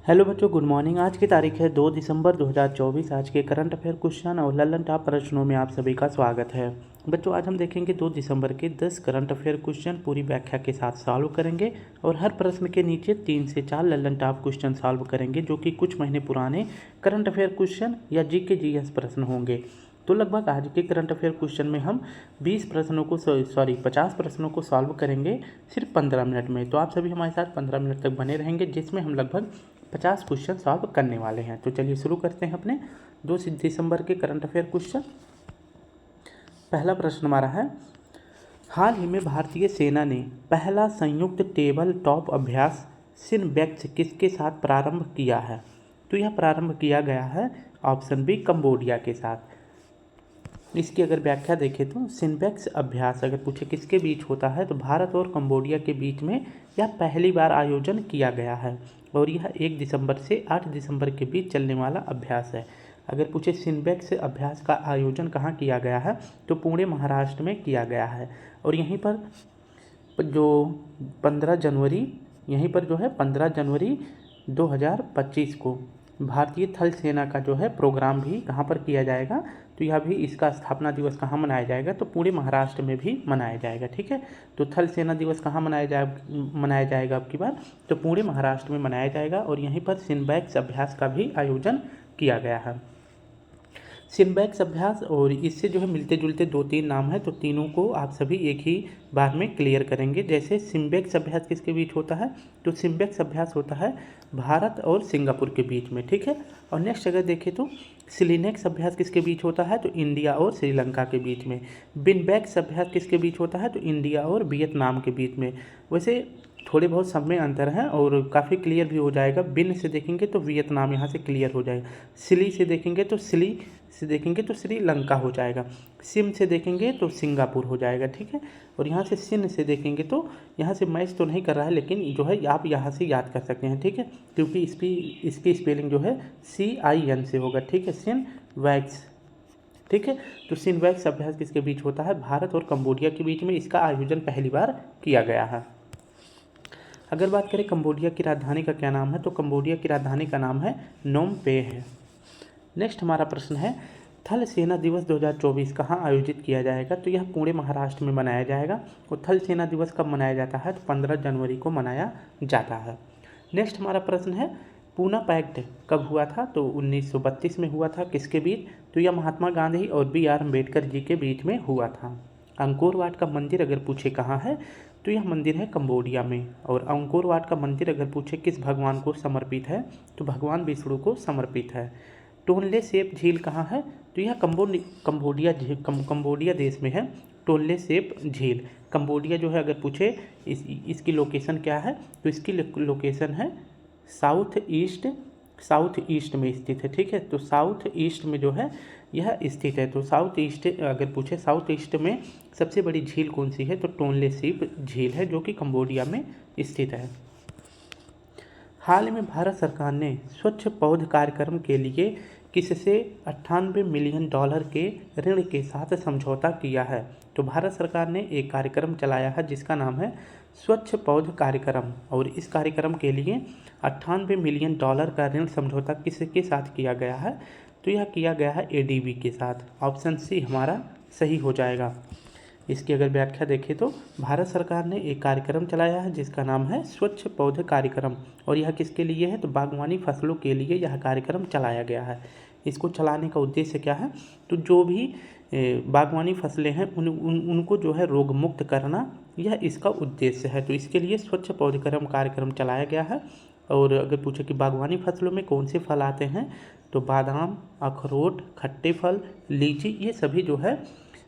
Hello बच्चों, good morning. आज की तारीख है 2 दिसंबर 2024। आज के करंट अफेयर क्वेश्चन और ललन टॉप प्रश्नों में आप सभी का स्वागत है। बच्चों, आज हम देखेंगे 2 दिसंबर के 10 करंट अफेयर क्वेश्चन पूरी व्याख्या के साथ सॉल्व करेंगे और हर प्रश्न के नीचे 3 से 4 ललन टॉप क्वेश्चन सॉल्व करेंगे, जो कि कुछ महीने पुराने करंट अफेयर क्वेश्चन या जीके जीएस प्रश्न होंगे। तो लगभग आज के करंट अफेयर क्वेश्चन में हम 50 प्रश्नों को सॉल्व करेंगे सिर्फ 15 मिनट में। तो आप सभी हमारे साथ 15 मिनट तक बने रहेंगे, जिसमें हम लगभग 50 क्वेश्चन सॉल्व करने वाले हैं। तो चलिए शुरू करते हैं अपने 2 दिसंबर के करंट अफेयर क्वेश्चन। पहला प्रश्न हमारा है, हाल ही में भारतीय सेना ने पहला संयुक्त टेबल टॉप अभ्यास सिनबेक्स किसके साथ प्रारंभ किया है? तो यह प्रारंभ किया गया है ऑप्शन बी कंबोडिया के साथ। इसकी अगर व्याख्या देखें तो सिनबेक्स अभ्यास अगर पूछे किसके बीच होता है तो भारत और कंबोडिया के बीच में यह पहली बार आयोजन किया गया है और यह 1 दिसंबर से 8 दिसंबर के बीच चलने वाला अभ्यास है। अगर पूछे सिनबेक्स अभ्यास का आयोजन कहाँ किया गया है तो पुणे महाराष्ट्र में किया गया है और यहीं पर जो 15 जनवरी 15 जनवरी 2025 को भारतीय थल सेना का जो है प्रोग्राम भी कहाँ पर किया जाएगा, तो यह भी इसका स्थापना दिवस कहाँ मनाया जाएगा तो पुणे महाराष्ट्र में भी मनाया जाएगा। ठीक है, तो थल सेना दिवस कहाँ मनाया जाएगा अब की बार तो पुणे महाराष्ट्र में मनाया जाएगा और यहीं पर सिनबेक्स अभ्यास का भी आयोजन किया गया है। सिनबेक्स अभ्यास और इससे जो है मिलते जुलते 2-3 नाम है, तो तीनों को आप सभी एक ही बार में क्लियर करेंगे। जैसे सिनबेक्स अभ्यास किसके बीच होता है तो सिनबेक्स अभ्यास होता है भारत और सिंगापुर के बीच में। ठीक है, और नेक्स्ट अगर देखें तो सिलिनेक्स अभ्यास किसके बीच होता है तो इंडिया और श्रीलंका के बीच में। बिनबेक्स अभ्यास किसके बीच होता है तो इंडिया और वियतनाम के बीच में। वैसे थोड़े बहुत सब में अंतर है और काफ़ी क्लियर भी हो जाएगा। बिन से देखेंगे तो वियतनाम यहाँ से क्लियर हो जाएगा, सिली से देखेंगे तो श्रीलंका हो जाएगा, सिम से देखेंगे तो सिंगापुर हो जाएगा। ठीक है, और यहाँ से सिन से देखेंगे तो यहाँ से मैच तो नहीं कर रहा है, लेकिन जो है आप यहाँ से याद कर सकते हैं। ठीक है, क्योंकि इसकी स्पेलिंग जो है CIN से होगा। ठीक है, सिन वैक्स। ठीक है, तो सिनबेक्स अभ्यास किसके बीच होता है भारत और कंबोडिया के बीच में। इसका आयोजन पहली बार किया गया है। अगर बात करें कंबोडिया की राजधानी का क्या नाम है तो कंबोडिया की राजधानी का नाम है नोम पे है। नेक्स्ट हमारा प्रश्न है, थल सेना दिवस 2024 कहाँ आयोजित किया जाएगा तो यह पुणे महाराष्ट्र में मनाया जाएगा। और थल सेना दिवस कब मनाया जाता है तो 15 जनवरी को मनाया जाता है। नेक्स्ट हमारा प्रश्न है, पूना पैक्ट कब हुआ था तो 1932 में हुआ था। किसके बीच तो यह महात्मा गांधी और BR अम्बेडकर जी के बीच में हुआ था। अंकोर वाट का मंदिर अगर पूछे कहाँ है तो यह मंदिर है कंबोडिया में। और अंकोर वाट का मंदिर अगर पूछे किस भगवान को समर्पित है तो भगवान विष्णु को समर्पित है। टोनले सेप झील कहाँ है तो यह कंबोडिया देश में है। टोनले सेप झील कंबोडिया जो है अगर पूछे इसकी लोकेशन क्या है तो इसकी लोकेशन है साउथ ईस्ट में स्थित है। ठीक है, तो साउथ ईस्ट में जो है यह स्थित है। तो साउथ ईस्ट अगर पूछे साउथ ईस्ट में सबसे बड़ी झील कौन सी है तो टोनले सेप झील है, जो कि कंबोडिया में स्थित है। हाल में भारत सरकार ने स्वच्छ पौध कार्यक्रम के लिए किससे $98 मिलियन के ऋण के साथ समझौता किया है तो भारत सरकार ने एक कार्यक्रम चलाया है जिसका नाम है स्वच्छ पौध कार्यक्रम और इस कार्यक्रम के लिए $98 मिलियन का ऋण समझौता किसके साथ किया गया है तो यह किया गया है ADB के साथ। ऑप्शन सी हमारा सही हो जाएगा। इसकी अगर व्याख्या देखें तो भारत सरकार ने एक कार्यक्रम चलाया है जिसका नाम है स्वच्छ पौधे कार्यक्रम और यह किसके लिए है तो बागवानी फसलों के लिए यह कार्यक्रम चलाया गया है। इसको चलाने का उद्देश्य क्या है तो जो भी बागवानी फसलें हैं उनको जो है रोग मुक्त करना, यह इसका उद्देश्य है। तो इसके लिए स्वच्छ पौधकर्म कार्यक्रम चलाया गया है। और अगर पूछे कि बागवानी फसलों में कौन से फल आते हैं तो बादाम, अखरोट, खट्टे फल, लीची, ये सभी जो है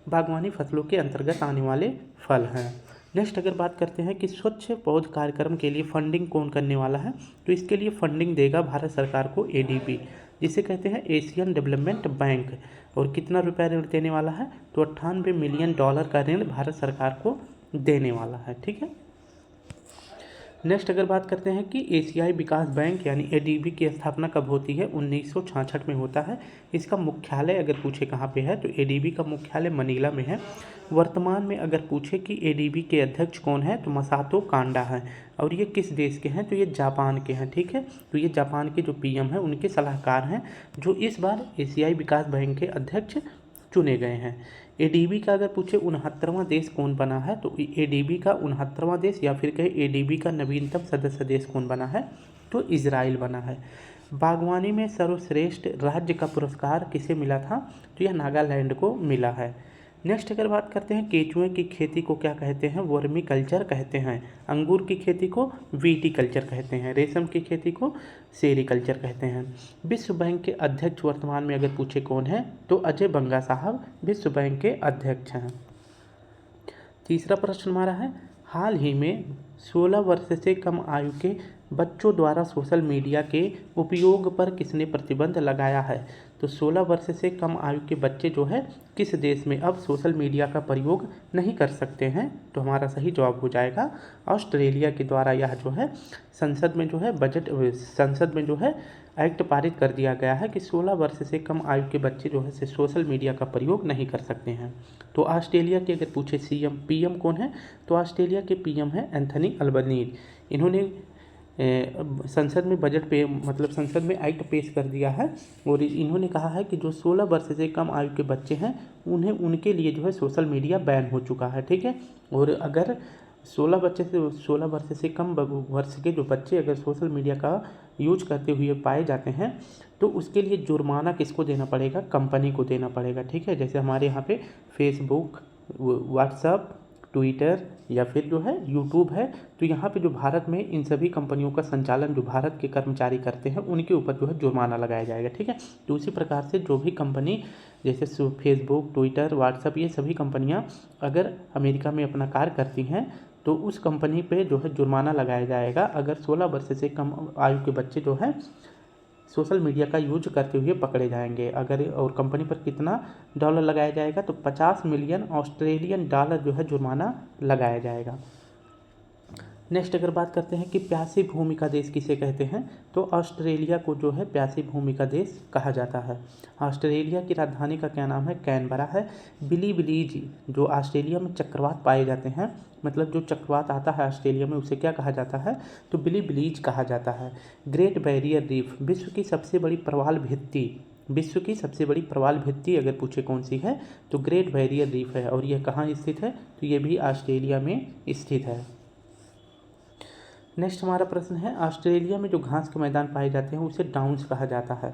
बागवानी फसलों के अंतर्गत आने वाले फल हैं। नेक्स्ट अगर बात करते हैं कि स्वच्छ पौध कार्यक्रम के लिए फंडिंग कौन करने वाला है तो इसके लिए फंडिंग देगा भारत सरकार को ADB, जिसे कहते हैं एशियन डेवलपमेंट बैंक। और कितना रुपया ऋण देने वाला है तो $98 मिलियन का ऋण भारत सरकार को देने वाला है। ठीक है, नेक्स्ट अगर बात करते हैं कि एशियाई विकास बैंक यानी एडीबी की स्थापना कब होती है, 1966 में होता है। इसका मुख्यालय अगर पूछे कहाँ पे है तो एडीबी का मुख्यालय मनीला में है। वर्तमान में अगर पूछे कि एडीबी के अध्यक्ष कौन है तो मसातो कांडा है। और ये किस देश के हैं तो ये जापान के हैं, ठीक है। तो ये जापान के जो पीएम हैं उनके सलाहकार हैं जो इस बार एशियाई विकास बैंक के अध्यक्ष चुने गए हैं। एडीबी का अगर पूछे 69वां देश कौन बना है तो एडीबी का 69वां देश या फिर कहे एडीबी का नवीनतम सदस्य देश कौन बना है तो इजराइल बना है। बागवानी में सर्वश्रेष्ठ राज्य का पुरस्कार किसे मिला था तो यह नागालैंड को मिला है। नेक्स्ट अगर बात करते हैं केचुए की खेती को क्या कहते हैं, वर्मी कल्चर कहते हैं। अंगूर की खेती को वीटी कल्चर कहते हैं। रेशम की खेती को सेरीकल्चर कहते हैं। विश्व बैंक के अध्यक्ष वर्तमान में अगर पूछे कौन है तो अजय बंगा साहब विश्व बैंक के अध्यक्ष हैं। तीसरा प्रश्न हमारा है, हाल ही में 16 वर्ष से कम आयु के बच्चों द्वारा सोशल मीडिया के उपयोग पर किसने प्रतिबंध लगाया है। तो 16 वर्ष से कम आयु के बच्चे जो है किस देश में अब सोशल मीडिया का प्रयोग नहीं कर सकते हैं, तो हमारा सही जवाब हो जाएगा ऑस्ट्रेलिया के द्वारा। यह जो है संसद में जो है एक्ट पारित कर दिया गया है कि 16 वर्ष से कम आयु के बच्चे जो है सोशल मीडिया का प्रयोग नहीं कर सकते हैं। तो ऑस्ट्रेलिया के अगर पूछे पीएम कौन है तो ऑस्ट्रेलिया के पीएम है एंथनी अल्बनीज। इन्होंने संसद में एक्ट पेश कर दिया है और इन्होंने कहा है कि जो 16 वर्ष से कम आयु के बच्चे हैं उनके लिए जो है सोशल मीडिया बैन हो चुका है, ठीक है। और अगर 16 वर्ष से कम वर्ष के जो बच्चे अगर सोशल मीडिया का यूज करते हुए पाए जाते हैं तो उसके लिए जुर्माना किसको देना पड़ेगा, कंपनी को देना पड़ेगा, ठीक है। जैसे हमारे यहाँ पे फेसबुक, व्हाट्सअप, ट्विटर या फिर जो है यूट्यूब है, तो यहाँ पे जो भारत में इन सभी कंपनियों का संचालन जो भारत के कर्मचारी करते हैं उनके ऊपर जो है जुर्माना लगाया जाएगा, ठीक है। तो उसी प्रकार से जो भी कंपनी जैसे फेसबुक, ट्विटर, व्हाट्सअप ये सभी कंपनियाँ अगर अमेरिका में अपना कार्य करती हैं तो उस कंपनी पे जो है जुर्माना लगाया जाएगा अगर 16 वर्ष से कम आयु के बच्चे जो है सोशल मीडिया का यूज करते हुए पकड़े जाएंगे। अगर और कंपनी पर कितना डॉलर लगाया जाएगा तो 50 मिलियन ऑस्ट्रेलियन डॉलर जो है जुर्माना लगाया जाएगा। नेक्स्ट अगर बात करते हैं कि प्यासी भूमि का देश किसे कहते हैं तो ऑस्ट्रेलिया को जो है प्यासी भूमि का देश कहा जाता है। ऑस्ट्रेलिया की राजधानी का क्या नाम है, कैनबरा है। बिलीबिलीज जो ऑस्ट्रेलिया में चक्रवात पाए जाते हैं, मतलब जो चक्रवात आता है ऑस्ट्रेलिया में उसे क्या कहा जाता है तो बिलीबिलीज कहा जाता है। ग्रेट बैरियर रीफ विश्व की सबसे बड़ी प्रवाल भित्ति अगर पूछे कौन सी है तो ग्रेट बैरियर रीफ है और यह कहाँ स्थित है तो ये भी ऑस्ट्रेलिया में स्थित है। नेक्स्ट हमारा प्रश्न है, ऑस्ट्रेलिया में जो घास के मैदान पाए जाते हैं उसे डाउन्स कहा जाता है।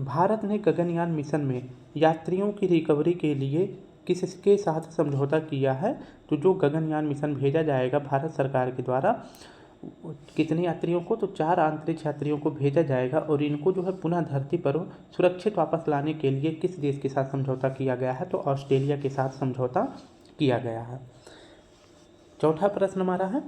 भारत ने गगनयान मिशन में यात्रियों की रिकवरी के लिए किसके साथ समझौता किया है तो जो गगनयान मिशन भेजा जाएगा भारत सरकार के द्वारा कितने यात्रियों को तो 4 अंतरिक्ष यात्रियों को भेजा जाएगा और इनको जो है पुनः धरती पर सुरक्षित वापस लाने के लिए किस देश के साथ समझौता किया गया है तो ऑस्ट्रेलिया के साथ समझौता किया गया है। चौथा प्रश्न हमारा है,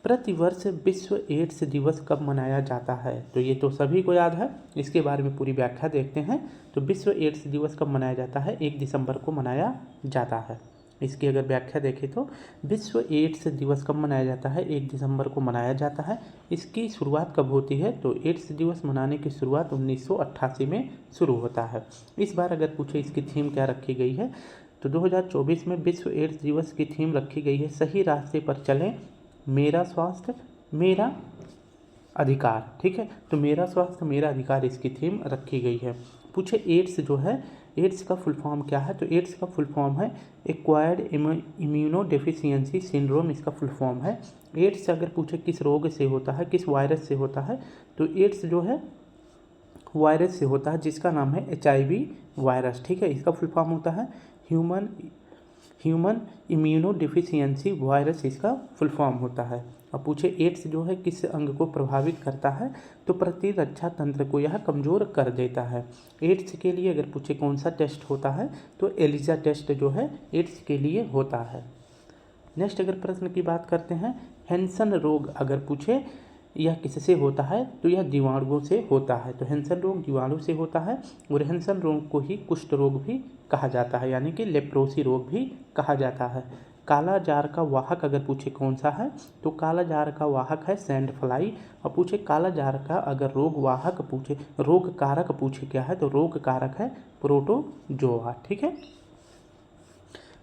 प्रतिवर्ष विश्व एड्स दिवस कब मनाया जाता है तो ये तो सभी को याद है, इसके बारे में पूरी व्याख्या देखते हैं। तो विश्व एड्स दिवस कब मनाया जाता है, 1 दिसंबर को मनाया जाता है। इसकी अगर व्याख्या देखें तो विश्व एड्स दिवस कब मनाया जाता है, 1 दिसंबर को मनाया जाता है। इसकी शुरुआत कब होती है तो एड्स दिवस मनाने की शुरुआत 1988 में शुरू होता है। इस बार अगर पूछे इसकी थीम क्या रखी गई है तो 2024 में विश्व एड्स दिवस की थीम रखी गई है, सही रास्ते पर चलें, मेरा स्वास्थ्य मेरा अधिकार, ठीक है। तो मेरा स्वास्थ्य मेरा अधिकार इसकी थीम रखी गई है। पूछे एड्स जो है, एड्स का फुल फॉर्म क्या है तो एड्स का फुल फॉर्म है एक्वायर्ड इम्यूनो डेफिशिएंसी सिंड्रोम, इसका फुल फॉर्म है। एड्स अगर पूछे किस रोग से होता है, किस वायरस से होता है तो एड्स जो है वायरस से होता है जिसका नाम है HIV वायरस, ठीक है। इसका फुल फॉर्म होता है ह्यूमन इम्यूनो डेफिशिएंसी वायरस, इसका फुल फॉर्म होता है। अब पूछे एड्स जो है किस अंग को प्रभावित करता है तो प्रतिरक्षा तंत्र को यह कमज़ोर कर देता है। एड्स के लिए अगर पूछे कौन सा टेस्ट होता है तो एलिजा टेस्ट जो है एड्स के लिए होता है। नेक्स्ट अगर प्रश्न की बात करते हैं, हैंसन रोग अगर पूछे यह किससे होता है तो यह जीवाणुओं से होता है। तो हैंसन रोग जीवाणु से होता है और हैंसन रोग को ही कुष्ठ रोग भी कहा जाता है, यानी कि लेप्रोसी रोग भी कहा जाता है। काला जार का वाहक अगर पूछे कौन सा है, तो काला जार का वाहक है सैंड फ्लाई। और पूछे काला जार का अगर रोग वाहक पूछे, रोग कारक पूछे क्या है, तो रोग कारक है प्रोटोजोआ। ठीक है।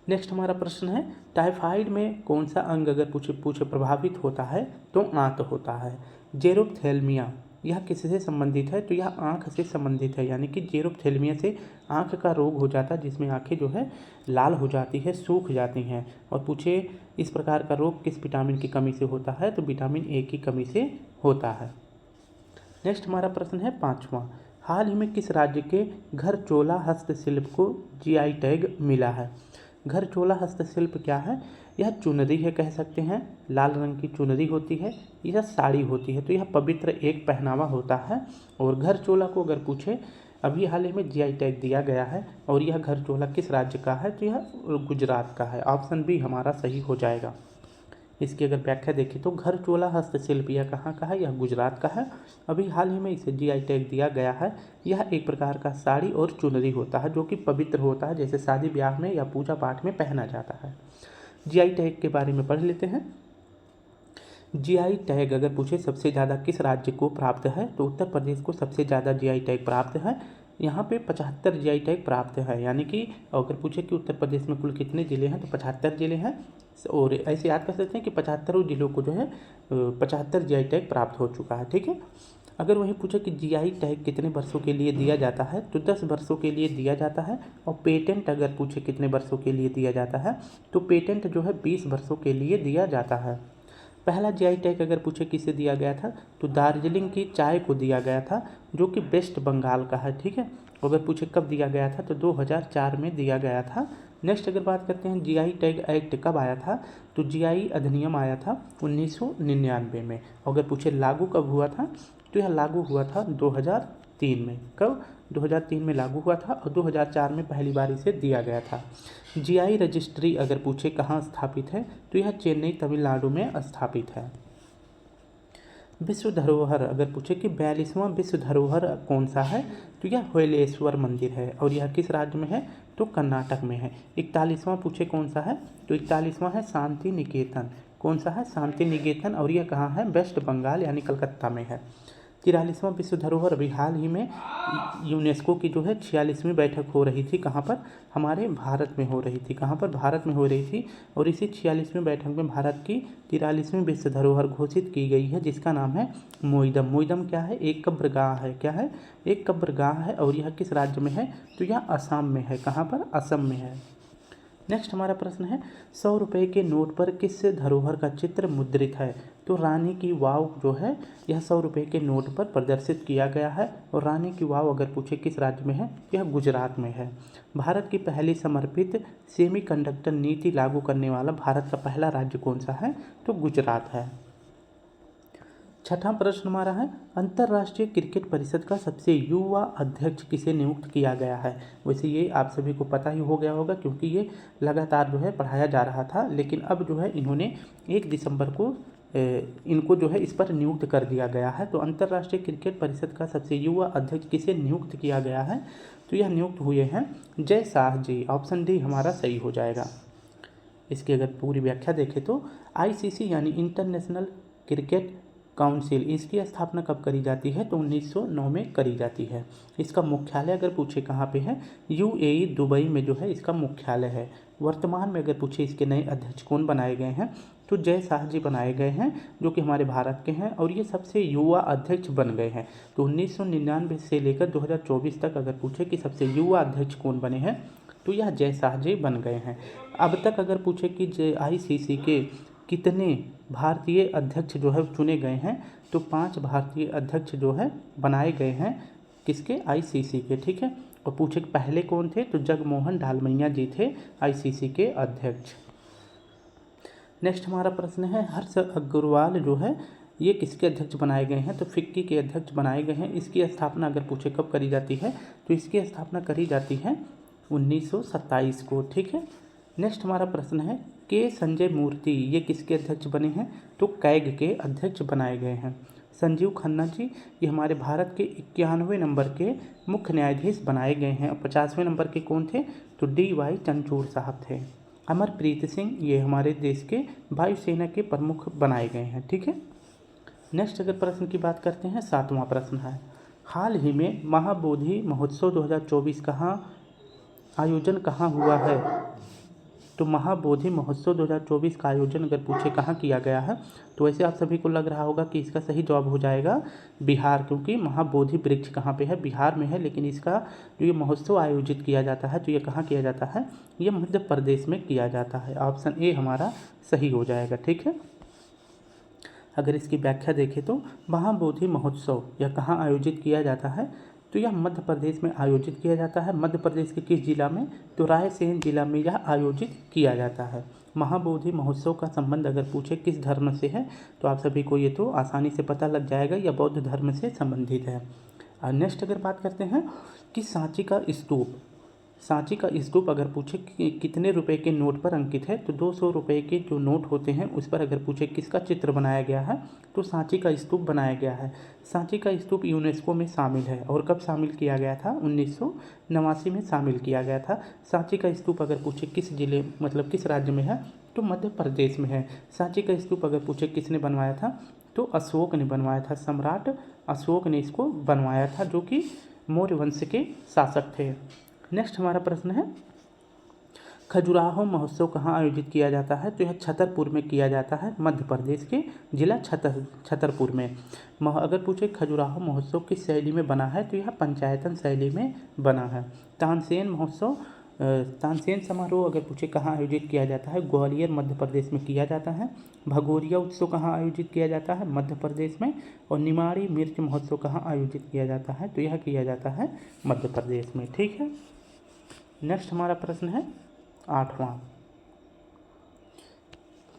नेक्स्ट हमारा प्रश्न है टाइफाइड में कौन सा अंग अगर पूछे प्रभावित होता है, तो आंत होता है। जेरोप्थेल्मिया यह किससे संबंधित है, तो यह आंख से संबंधित है, यानी कि जेरोप्थेल्मिया से आंख का रोग हो जाता है जिसमें आंखें जो है लाल हो जाती है, सूख जाती हैं। और पूछे इस प्रकार का रोग किस विटामिन की कमी से होता है, तो विटामिन ए की कमी से होता है। नेक्स्ट हमारा प्रश्न है 5वां, हाल ही में किस राज्य के घर चोला हस्तशिल्प को जीआई टैग मिला है। घर चोला हस्तशिल्प क्या है, यह चुनरी है, कह सकते हैं लाल रंग की चुनरी होती है, यह साड़ी होती है, तो यह पवित्र एक पहनावा होता है। और घर चोला को अगर पूछे अभी हाल ही में जीआई टैग दिया गया है, और यह घर चोला किस राज्य का है, तो यह गुजरात का है। ऑप्शन बी हमारा सही हो जाएगा। इसकी अगर व्याख्या देखें तो घर चोला हस्तशिल्प यह कहाँ का है, यह गुजरात का है। अभी हाल ही में इसे जीआई टैग दिया गया है। यह एक प्रकार का साड़ी और चुनरी होता है जो कि पवित्र होता है, जैसे शादी ब्याह में या पूजा पाठ में पहना जाता है। जीआई टैग के बारे में पढ़ लेते हैं। जीआई टैग अगर पूछे सबसे ज़्यादा किस राज्य को प्राप्त है, तो उत्तर प्रदेश को सबसे ज़्यादा जीआई टैग प्राप्त है। यहाँ पे 75 जीआई टैग प्राप्त है, यानी कि अगर पूछे कि उत्तर प्रदेश में कुल कितने ज़िले हैं, तो 75 ज़िले हैं। और ऐसे याद कर सकते हैं कि 75 ज़िलों को जो है 75 जीआई टैग प्राप्त हो चुका है। ठीक है। अगर वही पूछे कि जीआई टैग कितने वर्षों के लिए दिया जाता है, तो 10 वर्षों के लिए दिया जाता है। और पेटेंट अगर पूछे कितने वर्षों के लिए दिया जाता है, तो पेटेंट जो है 20 वर्षों के लिए दिया जाता है। पहला जीआई टैग अगर पूछे किसे दिया गया था, तो दार्जिलिंग की चाय को दिया गया था जो कि वेस्ट बंगाल का है। ठीक है। अगर पूछे कब दिया गया था, तो 2004 में दिया गया था। नेक्स्ट अगर बात करते हैं जीआई टैग एक्ट कब आया था, तो जीआई अधिनियम आया था 1999 में। अगर पूछे लागू कब हुआ था, तो यह लागू हुआ था 2003 में। कब, 2003 में लागू हुआ था, और 2004 में पहली बार इसे दिया गया था। जीआई रजिस्ट्री अगर पूछे कहाँ स्थापित है, तो यह चेन्नई तमिलनाडु में स्थापित है। विश्व धरोहर अगर पूछे कि 42वां विश्व धरोहर कौन सा है, तो यह होयलेश्वर मंदिर है, और यह किस राज्य में है, तो कर्नाटक में है। 41वां पूछे कौन सा है, तो 41वां है शांति निकेतन। कौन सा है, शांति निकेतन, और यह कहाँ है, वेस्ट बंगाल यानी कलकत्ता में है। 43वां विश्व धरोहर अभी हाल ही में यूनेस्को की जो है 46वीं बैठक हो रही थी, कहाँ पर, हमारे भारत में हो रही थी। कहाँ पर, भारत में हो रही थी। और इसी 46वीं बैठक में भारत की 43वीं विश्व धरोहर घोषित की गई है, जिसका नाम है मोइदम। मोइदम क्या है, एक कब्रगाह है। क्या है, एक कब्रगाह है, और यह किस राज्य में है, तो यह असम में है। कहाँ पर, असम में है। नेक्स्ट हमारा प्रश्न है 100 रुपये के नोट पर किस धरोहर का चित्र मुद्रित है, तो रानी की वाव जो है यह 100 रुपये के नोट पर प्रदर्शित किया गया है। और रानी की वाव अगर पूछे किस राज्य में है, यह गुजरात में है। भारत की पहली समर्पित सेमीकंडक्टर नीति लागू करने वाला भारत का पहला राज्य कौन सा है, तो गुजरात है। छठा प्रश्न हमारा है अंतर्राष्ट्रीय क्रिकेट परिषद का सबसे युवा अध्यक्ष किसे नियुक्त किया गया है। वैसे ये आप सभी को पता ही हो गया होगा, क्योंकि ये लगातार जो है पढ़ाया जा रहा था, लेकिन अब जो है इन्होंने 1 दिसंबर को इनको जो है इस पर नियुक्त कर दिया गया है। तो अंतर्राष्ट्रीय क्रिकेट परिषद का सबसे युवा अध्यक्ष किसे नियुक्त किया गया है, तो यह नियुक्त हुए हैं जय शाह जी। ऑप्शन डी हमारा सही हो जाएगा। इसकी अगर पूरी व्याख्या देखें तो आईसीसी यानी इंटरनेशनल क्रिकेट काउंसिल, इसकी स्थापना कब करी जाती है, तो 1909 में करी जाती है। इसका मुख्यालय अगर पूछे कहाँ पे है, यूएई दुबई में जो है इसका मुख्यालय है। वर्तमान में अगर पूछे इसके नए अध्यक्ष कौन बनाए गए हैं, तो जय शाह जी बनाए गए हैं, जो कि हमारे भारत के हैं, और ये सबसे युवा अध्यक्ष बन गए हैं। तो 1999 से लेकर 2024 तक अगर पूछे कि सबसे युवा अध्यक्ष कौन बने हैं, तो यह जय शाह जी बन गए हैं। अब तक अगर पूछे कि आईसीसी के कितने भारतीय अध्यक्ष जो है चुने गए हैं, तो 5 भारतीय अध्यक्ष जो है बनाए गए हैं, किसके, आईसीसी के। ठीक है। और पूछे कि पहले कौन थे, तो जगमोहन डालमिया जी थे आईसीसी के अध्यक्ष। नेक्स्ट हमारा प्रश्न है हर्ष अग्रवाल जो है ये किसके अध्यक्ष बनाए गए हैं, तो फिक्की के अध्यक्ष बनाए गए हैं। इसकी स्थापना अगर पूछे कब करी जाती है, तो इसकी स्थापना करी जाती है 1927 को। ठीक है। नेक्स्ट हमारा प्रश्न है के संजय मूर्ति ये किसके अध्यक्ष बने हैं, तो कैग के अध्यक्ष बनाए गए हैं। संजीव खन्ना जी ये हमारे भारत के 91वें नंबर के मुख्य न्यायाधीश बनाए गए हैं। और 50वें नंबर के कौन थे, तो DY चंद्रचूड़ साहब थे। अमरप्रीत सिंह ये हमारे देश के वायुसेना के प्रमुख बनाए गए हैं। ठीक है, नेक्स्ट अगर प्रश्न की बात करते हैं, 7वां प्रश्न है, हाल ही में महाबोधि महोत्सव 2024 आयोजन कहाँ हुआ है? तो महाबोधि महोत्सव 2024 का आयोजन अगर पूछे कहाँ किया गया है, तो वैसे आप सभी को लग रहा होगा कि इसका सही जवाब हो जाएगा बिहार, क्योंकि महाबोधि वृक्ष कहाँ पे है? बिहार में है। लेकिन इसका जो ये महोत्सव आयोजित किया जाता है, तो ये कहाँ किया जाता है? ये मध्य प्रदेश में किया जाता है। ऑप्शन ए हमारा सही हो जाएगा। ठीक है, अगर इसकी व्याख्या देखें तो महाबोधि महोत्सव यह कहाँ आयोजित किया जाता है? तो यह मध्य प्रदेश में आयोजित किया जाता है। मध्य प्रदेश के किस जिला में? तो रायसेन जिला में यह आयोजित किया जाता है। महाबोधि महोत्सव का संबंध अगर पूछे किस धर्म से है, तो आप सभी को ये तो आसानी से पता लग जाएगा, यह बौद्ध धर्म से संबंधित है। और नेक्स्ट अगर बात करते हैं कि सांची का स्तूप अगर पूछे कि कितने रुपए के नोट पर अंकित है, तो 200 रुपये के जो नोट होते हैं उस पर अगर पूछे किसका चित्र बनाया गया है, तो सांची का स्तूप बनाया गया है। सांची का स्तूप यूनेस्को में शामिल है और कब शामिल किया गया था? 1989 में शामिल किया गया था। सांची का स्तूप अगर पूछे किस जिले मतलब किस राज्य में है, तो मध्य प्रदेश में है। सांची का स्तूप अगर पूछे किसने बनवाया था, तो अशोक ने बनवाया था। सम्राट अशोक ने इसको बनवाया था, जो कि मौर्य वंश के शासक थे। नेक्स्ट हमारा प्रश्न है, खजुराहो महोत्सव कहाँ आयोजित किया जाता है? तो यह छतरपुर में किया जाता है, मध्य प्रदेश के जिला छतरपुर में। अगर पूछे खजुराहो महोत्सव किस शैली में बना है, तो यह पंचायतन शैली में बना है। तानसेन समारोह अगर पूछे कहाँ आयोजित किया जाता है, ग्वालियर मध्य प्रदेश में किया जाता है। भगोरिया उत्सव कहाँ आयोजित किया जाता है? मध्य प्रदेश में। और निमाड़ी मिर्च महोत्सव कहाँ आयोजित किया जाता है? तो यह किया जाता है मध्य प्रदेश में। ठीक है, नेक्स्ट हमारा प्रश्न है 8वां,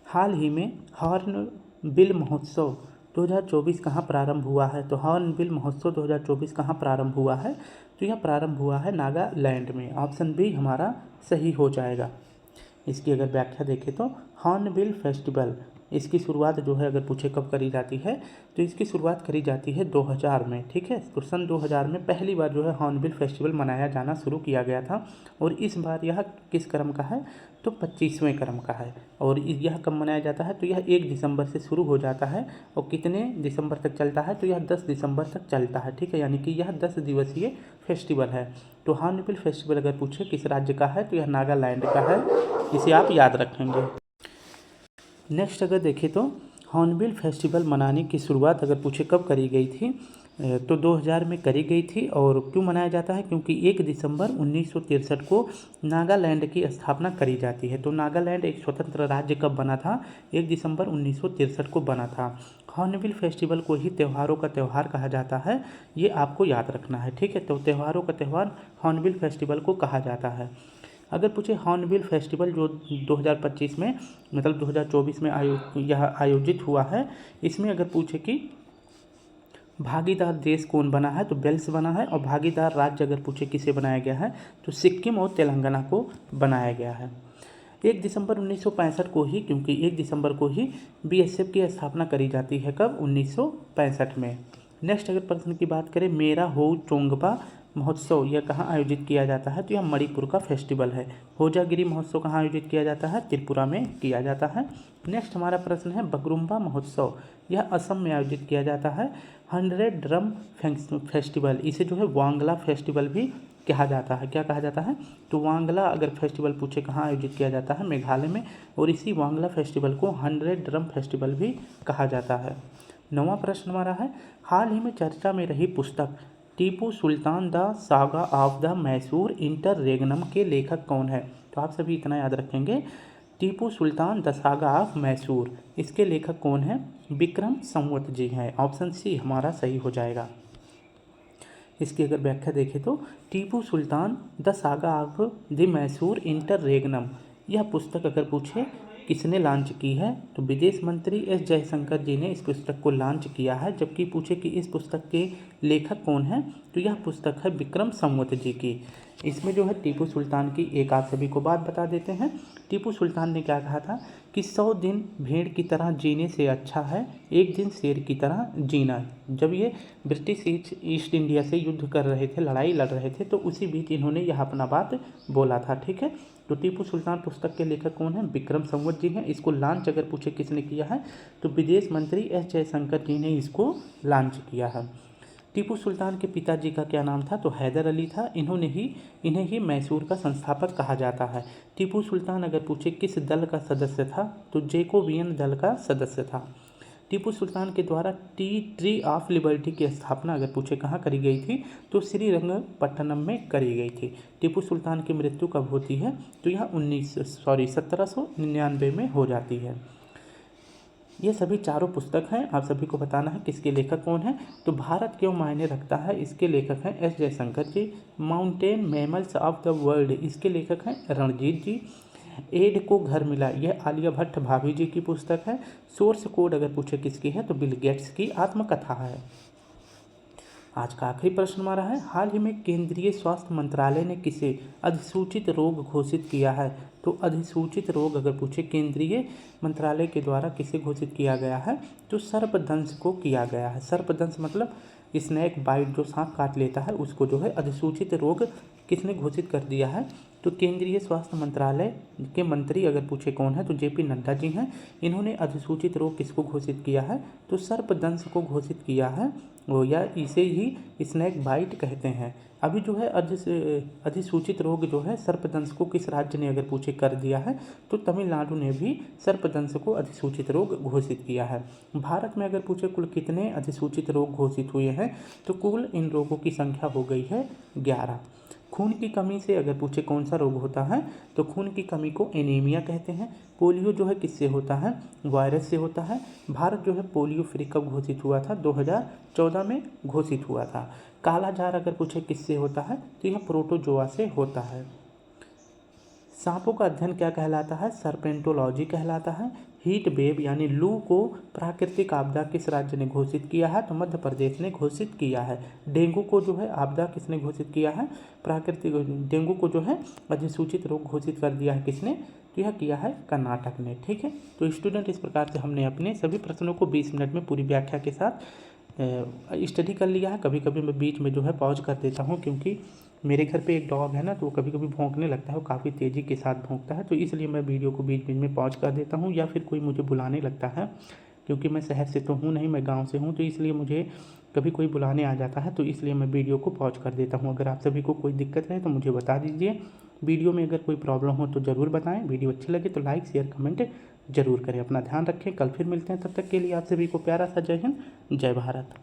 हाल ही में हॉर्नबिल महोत्सव 2024 कहाँ प्रारंभ हुआ है? तो हॉर्नबिल महोत्सव 2024 कहाँ प्रारंभ हुआ है? तो यह प्रारंभ हुआ है नागालैंड में। ऑप्शन बी हमारा सही हो जाएगा। इसकी अगर व्याख्या देखें तो हॉर्नबिल फेस्टिवल, इसकी शुरुआत जो है अगर पूछे कब करी जाती है, तो इसकी शुरुआत करी जाती है 2000 में। ठीक है, तो सन 2000 में पहली बार जो है हॉर्नबिल फेस्टिवल मनाया जाना शुरू किया गया था। और इस बार यह किस क्रम का है? तो 25वें क्रम का है। और यह कब मनाया जाता है? तो यह 1 दिसंबर से शुरू हो जाता है और कितने दिसंबर तक चलता है? तो यह 10 दिसंबर तक चलता है। ठीक है, यानी कि यह 10 दिवसीय फेस्टिवल है। तो हॉर्नबिल फेस्टिवल अगर पूछे किस राज्य का है, तो यह नागालैंड का है, इसे आप याद रखेंगे। नेक्स्ट अगर देखें तो हॉर्नबिल फेस्टिवल मनाने की शुरुआत अगर पूछे कब करी गई थी, तो 2000 में करी गई थी। और क्यों मनाया जाता है? क्योंकि 1 दिसंबर 1963 को नागालैंड की स्थापना करी जाती है। तो नागालैंड एक स्वतंत्र राज्य कब बना था? 1 दिसंबर 1963 को बना था। हॉर्नबिल फेस्टिवल को ही त्योहारों का त्यौहार कहा जाता है, ये आपको याद रखना है। ठीक है, तो त्योहारों का त्यौहार हॉर्नबिल फेस्टिवल को कहा जाता है। अगर पूछे हॉर्नबिल फेस्टिवल जो 2025 में मतलब 2024 में यह आयोजित हुआ है, इसमें अगर पूछे कि भागीदार देश कौन बना है, तो वेल्स बना है। और भागीदार राज्य अगर पूछे किसे बनाया गया है, तो सिक्किम और तेलंगाना को बनाया गया है। 1 दिसंबर 1965 को ही, क्योंकि 1 दिसंबर को ही बीएसएफ की स्थापना करी जाती है। कब? 1965 में। नेक्स्ट अगर प्रश्न की बात करें, मेरा हो चोंगबा महोत्सव यह कहाँ आयोजित किया जाता है? तो यह मणिपुर का फेस्टिवल है। होजागिरी महोत्सव कहाँ आयोजित किया जाता है? त्रिपुरा में किया जाता है। नेक्स्ट हमारा प्रश्न है बगरुम्बा महोत्सव, यह असम में आयोजित किया जाता है। 100 ड्रम फेस्टिवल, इसे जो है वांगला फेस्टिवल भी कहा जाता है। क्या कहा जाता है? तो वांगला अगर फेस्टिवल पूछे कहाँ आयोजित किया जाता है? मेघालय में। और इसी वांगला फेस्टिवल को 100 ड्रम फेस्टिवल भी कहा जाता है। 9वां प्रश्न हमारा है, हाल ही में चर्चा में रही पुस्तक Tipu Sultan the saga of the Mysore interregnum के लेखक कौन है? तो आप सभी इतना याद रखेंगे, Tipu Sultan the saga of Mysore, इसके लेखक कौन है? विक्रम संवत जी हैं। ऑप्शन सी हमारा सही हो जाएगा। इसकी अगर व्याख्या देखें तो Tipu Sultan the saga of the Mysore interregnum, यह पुस्तक अगर पूछे किसने लॉन्च की है, तो विदेश मंत्री एस जयशंकर जी ने इस पुस्तक को लॉन्च किया है। जबकि पूछे कि इस पुस्तक के लेखक कौन है, तो यह पुस्तक है विक्रम संवत जी की। इसमें जो है टीपू सुल्तान की एक आप सभी को बात बता देते हैं। टीपू सुल्तान ने क्या कहा था कि 100 दिन भेड़ की तरह जीने से अच्छा है एक दिन शेर की तरह जीना। जब ये ब्रिटिश ईस्ट इंडिया से युद्ध कर रहे थे, लड़ाई लड़ रहे थे, तो उसी बीच इन्होंने यह अपना बात बोला था। ठीक है, तो टीपू सुल्तान पुस्तक के लेखक कौन है? विक्रम संवत जी हैं। इसको लॉन्च अगर पूछे किसने किया है तो विदेश मंत्री एस जयशंकर जी ने इसको लॉन्च किया है। टीपू सुल्तान के पिताजी का क्या नाम था? तो हैदर अली था। इन्हें ही मैसूर का संस्थापक कहा जाता है। टीपू सुल्तान अगर पूछे किस दल का सदस्य था तो जैकोबियन दल का सदस्य था। टीपू सुल्तान के द्वारा ट्री ऑफ लिबर्टी की स्थापना अगर पूछे कहाँ करी गई थी तो श्रीरंगपट्टनम में करी गई थी। टीपू सुल्तान की मृत्यु कब होती है? तो यह 1799 में हो जाती है। ये सभी चारों पुस्तक हैं, आप सभी को बताना है किसके लेखक कौन है। तो भारत क्यों मायने रखता है, इसके लेखक हैं S Jaishankar ji. Mountain mammals of the world, इसके लेखक हैं रणजीत जी। एड को घर मिला, यह आलिया भट्ट भाभी जी की पुस्तक है। सोर्स कोड अगर पूछे किसकी है तो बिल गेट्स की आत्मकथा है। आज का आखिरी प्रश्न हमारा है, हाल ही में केंद्रीय स्वास्थ्य मंत्रालय ने किसे अधिसूचित रोग घोषित किया है? तो अधिसूचित रोग अगर पूछे केंद्रीय मंत्रालय के द्वारा किसे घोषित किया गया है तो सर्पदंश को किया गया है। सर्पदंश मतलब स्नेक बाइट, जो सांप काट लेता है, उसको जो है अधिसूचित रोग किसने घोषित कर दिया है? तो केंद्रीय स्वास्थ्य मंत्रालय के मंत्री अगर पूछे कौन है तो जेपी नड्डा जी हैं। इन्होंने अधिसूचित रोग किसको घोषित किया है तो सर्पदंश को घोषित किया है, या इसे ही स्नेक बाइट कहते हैं। अभी जो है अधिसूचित रोग जो है सर्पदंश को किस राज्य ने अगर पूछे कर दिया है तो तमिलनाडु ने भी सर्पदंश को अधिसूचित रोग घोषित किया है। भारत में अगर पूछे कुल कितने अधिसूचित रोग घोषित हुए हैं तो कुल इन रोगों की संख्या हो गई है 11। खून की कमी से अगर पूछे कौन सा रोग होता है तो खून की कमी को एनीमिया कहते हैं। पोलियो जो है किससे होता है? वायरस से होता है। भारत जो है पोलियो फ्री कब घोषित हुआ था? 2014 में घोषित हुआ था। काला जार अगर पूछे किससे होता है तो यह प्रोटोजोआ से होता है। सांपों का अध्ययन क्या कहलाता है? सर्पेंटोलॉजी कहलाता है। हीट वेव यानी लू को प्राकृतिक आपदा किस राज्य ने घोषित किया है? तो मध्य प्रदेश ने घोषित किया है। डेंगू को जो है आपदा किसने घोषित किया है? प्राकृतिक डेंगू को जो है अधिसूचित रोग घोषित कर दिया है किसने? तो यह किया है कर्नाटक ने। ठीक है, तो स्टूडेंट इस प्रकार से हमने अपने सभी प्रश्नों को 20 मिनट में पूरी व्याख्या के साथ स्टडी कर लिया है। कभी कभी मैं बीच में जो है पॉज कर देता हूँ क्योंकि मेरे घर पे एक डॉग है ना, तो कभी कभी भौंकने लगता है, वो काफ़ी तेज़ी के साथ भौंकता है, तो इसलिए मैं वीडियो को बीच बीच में पॉज कर देता हूँ। या फिर कोई मुझे बुलाने लगता है, क्योंकि मैं शहर से तो हूँ नहीं, मैं गांव से हूँ, तो इसलिए मुझे कभी कोई बुलाने आ जाता है, तो इसलिए मैं वीडियो को पॉज कर देता हूँ। अगर आप सभी को कोई दिक्कत है तो मुझे बता दीजिए। वीडियो में अगर कोई प्रॉब्लम हो तो ज़रूर बताएँ। वीडियो अच्छी लगे तो लाइक शेयर कमेंट जरूर करें। अपना ध्यान रखें, कल फिर मिलते हैं, तब तक के लिए आप सभी को प्यारा सा जय हिंद, जय भारत।